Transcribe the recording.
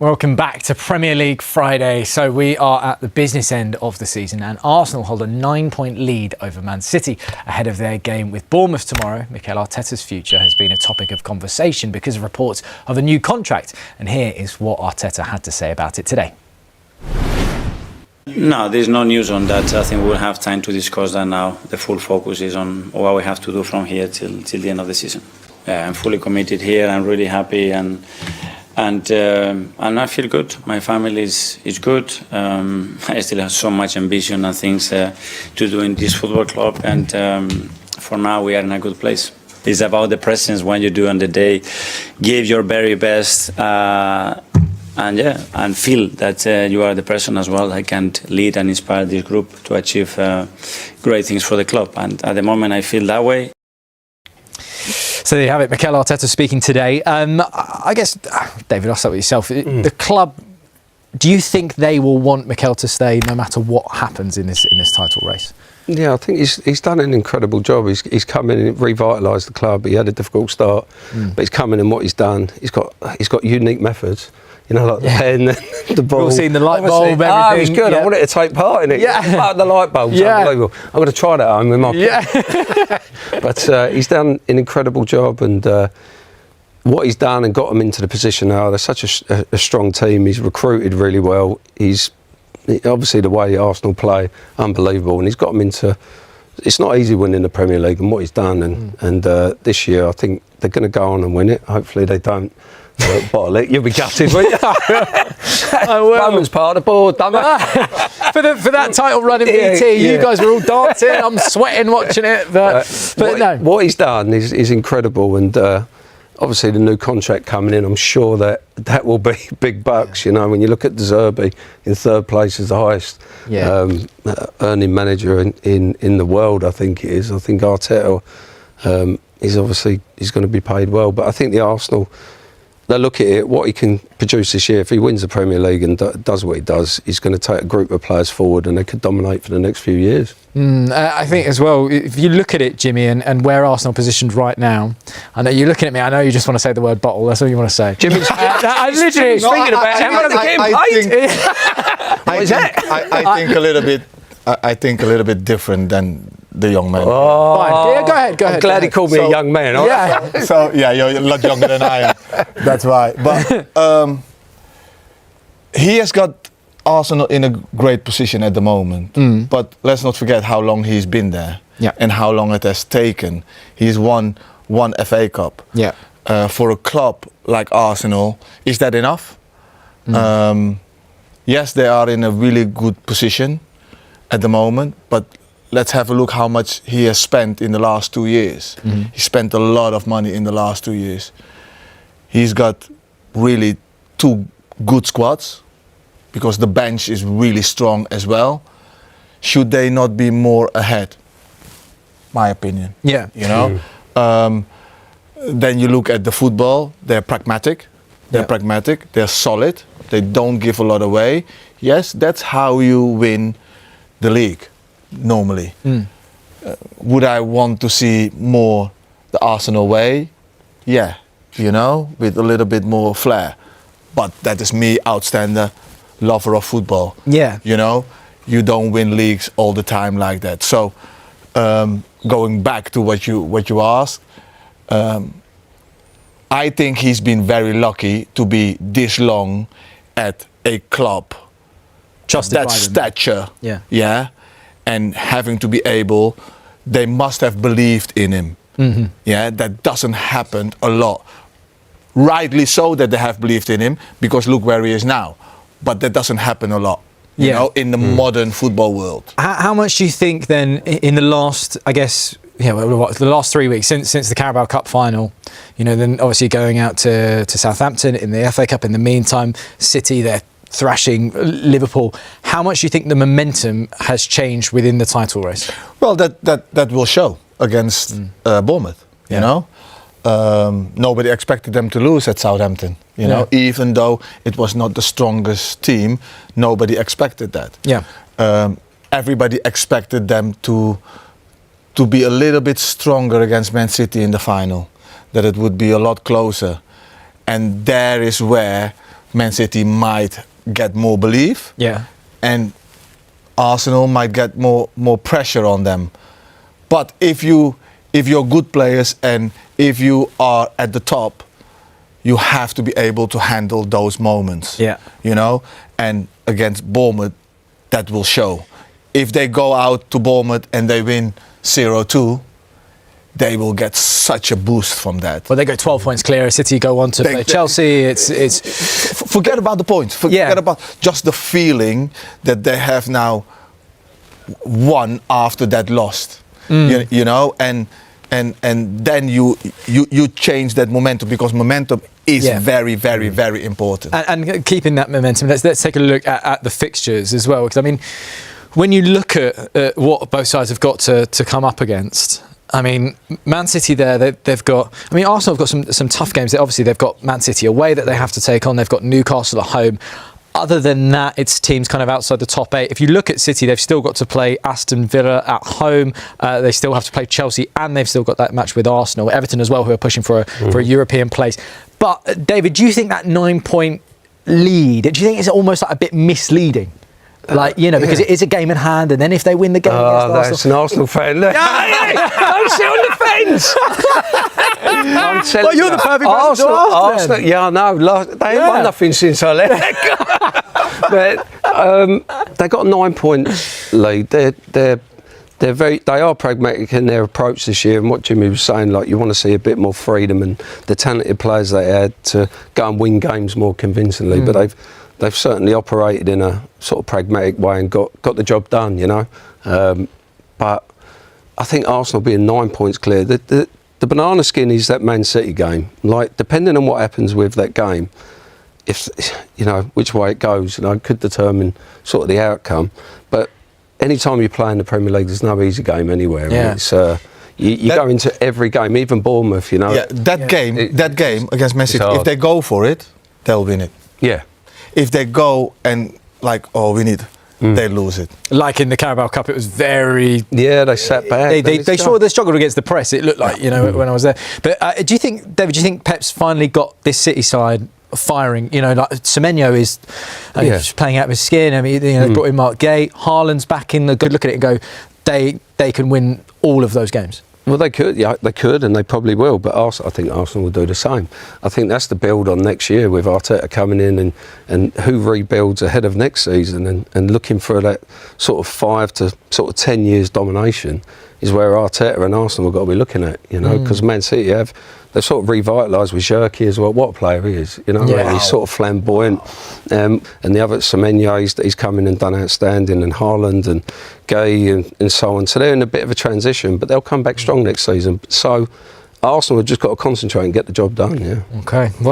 Welcome back to Premier League Friday. So we are at the business end of the season and Arsenal hold a 9-point lead over Man City ahead of their game with Bournemouth tomorrow. Mikel Arteta's future has been a topic of conversation because of reports of a new contract. And here is what Arteta had to say about it today. No, there's no news on that. I think we'll have time to discuss that now. The full focus is on what we have to do from here till the end of the season. I'm fully committed here. I'm really happy and I feel good. My family is good. I still have so much ambition and things to do in this football club, and for now we are in a good place. It's about the presence when you do on the day, give your very best, and feel that you are the person as well that can lead and inspire this group to achieve great things for the club. And at the moment, I feel that way. So there you have it, Mikel Arteta speaking today. I guess, David, I'll start with yourself. The club, do you think they will want Mikel to stay no matter what happens in this title race? Yeah, I think he's done an incredible job. He's come in and revitalised the club. He had a difficult start, but he's come in and what he's done, he's got unique methods. You know, like the pen, the ball. We've all seen the light bulb, everything. Oh, it was good. Yeah. I wanted to take part in it. Yeah. The light bulb's unbelievable. I'm going to try that at home with my But he's done an incredible job, and what he's done and got them into the position now, they're such a strong team. He's recruited really well. He's obviously the way Arsenal play, unbelievable, and he's got them into. It's not easy winning the Premier League, and what he's done, and this year I think they're going to go on and win it. Hopefully they don't. Bottle it, you'll be gutted, won't you? I will. Bowman's part of the board, damn it. for that title run in BT, you guys were all dancing. I'm sweating watching it, but no. What he's done is incredible, and obviously the new contract coming in, I'm sure that will be big bucks. You know, when you look at De Zerbi in third place as the highest earning manager in the world, I think it is. I think Arteta he's going to be paid well, but I think the Arsenal. They look at it, what he can produce this year. If he wins the Premier League and does what he does, he's going to take a group of players forward and they could dominate for the next few years. I think as well, if you look at it, Jimmy, and where Arsenal are positioned right now, I know you're looking at me, I know you just want to say the word bottle, that's all you want to say. Jimmy's I literally thinking about I think a little bit different than the young man. Oh. Fine. Yeah, go ahead. I'm glad he called me a young man. Yeah. So yeah, you're a lot younger than I am. That's why. But he has got Arsenal in a great position at the moment. But let's not forget how long he's been there and how long it has taken. He's won one FA Cup. Yeah. For a club like Arsenal, is that enough? Yes, they are in a really good position at the moment, but let's have a look how much he has spent in the last 2 years. He spent a lot of money in the last 2 years. He's got really 2 good squads because the bench is really strong as well. Should they not be more ahead? My opinion. Yeah. You know? Then you look at the football, they're pragmatic. They're solid. They don't give a lot away. Yes, that's how you win the league. Normally, would I want to see more the Arsenal way? Yeah, you know, with a little bit more flair. But that is me, outstander, lover of football. Yeah, you know, you don't win leagues all the time like that. So, going back to what you asked, I think he's been very lucky to be this long at a club. Trusted that by them. stature. Yeah. And having to be able, they must have believed in him. Yeah, that doesn't happen a lot. Rightly so that they have believed in him, because look where he is now. But that doesn't happen a lot, you know, in the modern football world. How much do you think then in the last, I guess, the last 3 weeks since the Carabao Cup final, you know, then obviously going out to Southampton in the FA Cup in the meantime, City there thrashing Liverpool. How much do you think the momentum has changed within the title race? Well, that will show against Bournemouth. You know, nobody expected them to lose at Southampton. You know, even though it was not the strongest team, nobody expected that. Yeah. Everybody expected them to be a little bit stronger against Man City in the final, that it would be a lot closer, and there is where Man City might get more belief, Yeah. and Arsenal might get more pressure on them. But if you're good players and if you are at the top, you have to be able to handle those moments. Yeah. You know, and against Bournemouth, that will show. If they go out to Bournemouth and they win 0-2, they will get such a boost from that. Well, they go 12 points clear. City go on to play Chelsea. It's forget about the points. Forget about just the feeling that they have now won after that lost. You know, and then you change that momentum, because momentum is very, very, very important. And keeping that momentum, let's take a look at the fixtures as well. Because I mean, when you look at what both sides have got to come up against, I mean, Man City there, they've got... I mean, Arsenal have got some tough games. Obviously, they've got Man City away that they have to take on. They've got Newcastle at home. Other than that, it's teams kind of outside the top 8. If you look at City, they've still got to play Aston Villa at home. They still have to play Chelsea, and they've still got that match with Arsenal. Everton as well, who are pushing for a European place. But, David, do you think that 9-point lead, do you think it's almost like a bit misleading? Like, you know, because it is a game in hand, and then if they win the game against Arsenal... That's an Arsenal fan. Don't sit on the fence! I'm telling well, you're the perfect person to ask Arsenal, yeah, I know. They ain't won nothing since I left. But they got a 9-point lead. They are pragmatic in their approach this year, and what Jimmy was saying, like, you want to see a bit more freedom and the talented players they had to go and win games more convincingly. But they've certainly operated in a sort of pragmatic way and got the job done, you know. But I think Arsenal being 9 points clear, the banana skin is that Man City game. Like, depending on what happens with that game, if you know which way it goes, you know, could determine sort of the outcome. But any time you play in the Premier League, there's no easy game anywhere. Yeah. It's, you go into every game, even Bournemouth, you know. Yeah, that game against Man City, if they go for it, they'll win it. Yeah. If they go and they lose it. Like in the Carabao Cup, it was very... Yeah, they sat back. They struggled against the press, it looked like, you know, when I was there. But do you think, David, Pep's finally got this City side firing? You know, like Semenyo is playing out of his skin. I mean, you know, they brought in Mark Gay. Haaland's back in the good. Look at it and go, they can win all of those games. Well, they could, and they probably will. But I think Arsenal will do the same. I think that's the build on next year with Arteta coming in and who rebuilds ahead of next season and looking for that sort of 5 to sort of 10 years domination is where Arteta and Arsenal have got to be looking at, you know, because Man City they've sort of revitalised with Xerxes as well. What a player he is, you know. Yeah. He's sort of flamboyant. And the other, Semenyo, he's come in and done outstanding, and Haaland and Gay and so on. So they're in a bit of a transition, but they'll come back strong next season. So Arsenal have just got to concentrate and get the job done, yeah. Okay, well...